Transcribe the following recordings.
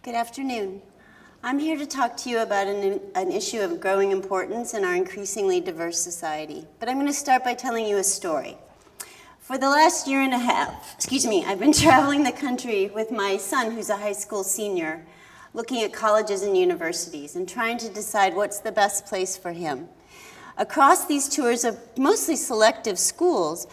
Good afternoon. I'm here to talk to you about an issue of growing importance in our increasingly diverse society. But I'm going to start by telling you a story. For the last year and a half, I've been traveling the country with my son, who's a high school senior, looking at colleges and universities and trying to decide what's the best place for him. Across these tours of mostly selective schools,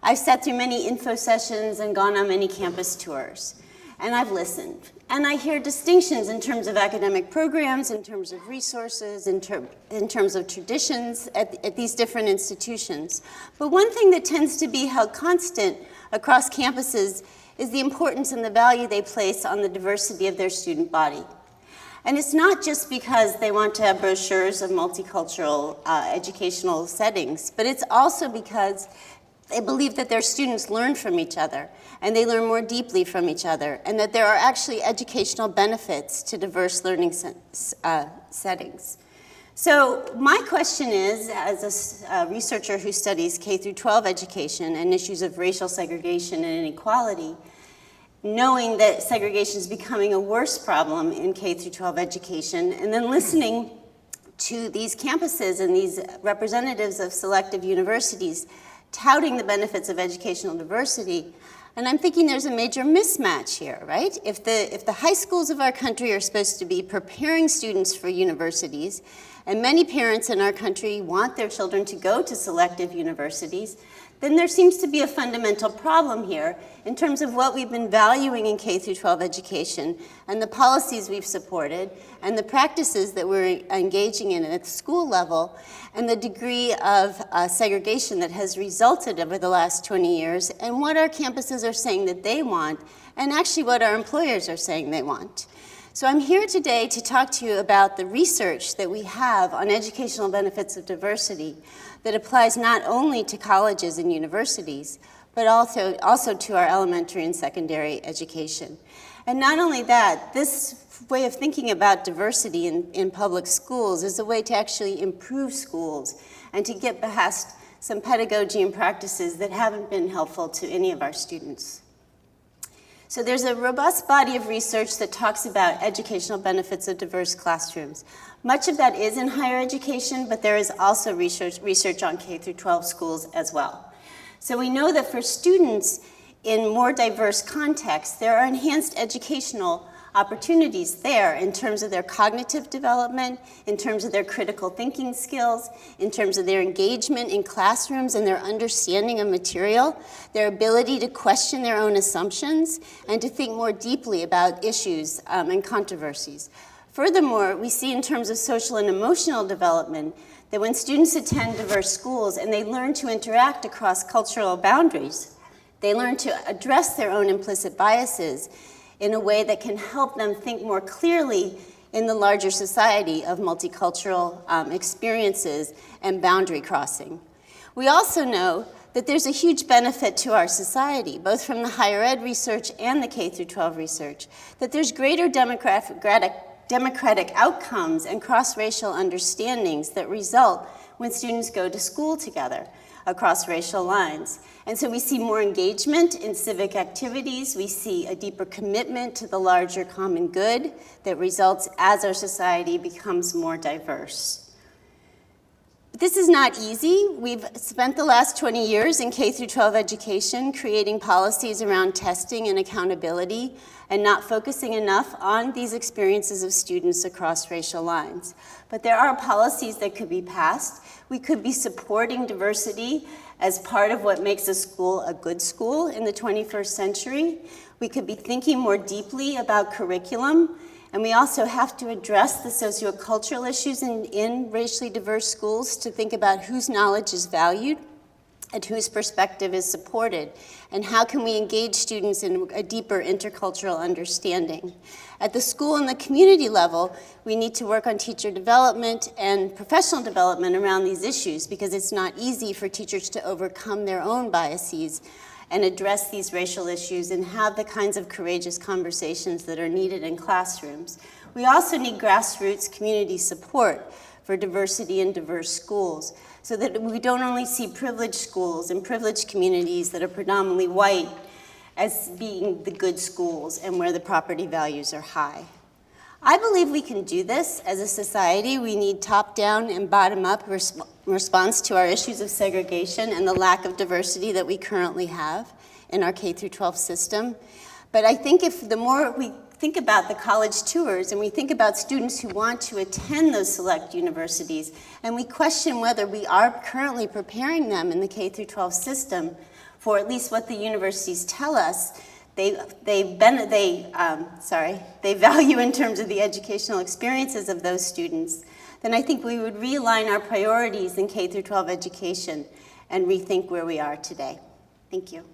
I've sat through many info sessions and gone on many campus tours. And I've listened. And I hear distinctions in terms of academic programs, in terms of resources, in terms of traditions at these different institutions. But one thing that tends to be held constant across campuses is the importance and the value they place on the diversity of their student body. And it's not just because they want to have brochures of multicultural educational settings, but it's also because they believe that their students learn from each other, and they learn more deeply from each other, and that there are actually educational benefits to diverse learning settings. So my question is, as a researcher who studies K-12 education and issues of racial segregation and inequality, knowing that segregation is becoming a worse problem in K-12 education, and then listening to these campuses and these representatives of selective universities touting the benefits of educational diversity, and I'm thinking there's a major mismatch here, right? If the high schools of our country are supposed to be preparing students for universities, and many parents in our country want their children to go to selective universities, then there seems to be a fundamental problem here in terms of what we've been valuing in K-12 education and the policies we've supported and the practices that we're engaging in at the school level and the degree of segregation that has resulted over the last 20 years and what our campuses are saying that they want and actually what our employers are saying they want. So I'm here today to talk to you about the research that we have on educational benefits of diversity that applies not only to colleges and universities, but also to our elementary and secondary education. And not only that, this way of thinking about diversity in public schools is a way to actually improve schools and to get past some pedagogy and practices that haven't been helpful to any of our students. So there's a robust body of research that talks about educational benefits of diverse classrooms. Much of that is in higher education, but there is also research on K-12 schools as well. So we know that for students in more diverse contexts, there are enhanced educational opportunities there in terms of their cognitive development, in terms of their critical thinking skills, in terms of their engagement in classrooms and their understanding of material, their ability to question their own assumptions, and to think more deeply about issues and controversies. Furthermore, we see in terms of social and emotional development that when students attend diverse schools and they learn to interact across cultural boundaries, they learn to address their own implicit biases in a way that can help them think more clearly in the larger society of multicultural experiences and boundary crossing. We also know that there's a huge benefit to our society, both from the higher ed research and the K-12 research, that there's greater democratic outcomes and cross-racial understandings that result when students go to school together across racial lines. And so we see more engagement in civic activities. We see a deeper commitment to the larger common good that results as our society becomes more diverse. But this is not easy. We've spent the last 20 years in K-12 education creating policies around testing and accountability and not focusing enough on these experiences of students across racial lines. But there are policies that could be passed. We could be supporting diversity as part of what makes a school a good school in the 21st century. We could be thinking more deeply about curriculum, and we also have to address the sociocultural issues in racially diverse schools to think about whose knowledge is valued and whose perspective is supported, and how can we engage students in a deeper intercultural understanding. At the school and the community level, we need to work on teacher development and professional development around these issues because it's not easy for teachers to overcome their own biases and address these racial issues and have the kinds of courageous conversations that are needed in classrooms. We also need grassroots community support for diversity in diverse schools, so that we don't only see privileged schools and privileged communities that are predominantly white as being the good schools and where the property values are high. I believe we can do this as a society. We need top-down and bottom-up response to our issues of segregation and the lack of diversity that we currently have in our K-12 system. But I think if the more we think about the college tours and we think about students who want to attend those select universities, and we question whether we are currently preparing them in the K-12 system for at least what the universities tell us they value in terms of the educational experiences of those students, then I think we would realign our priorities in K-12 education and rethink where we are today. Thank you.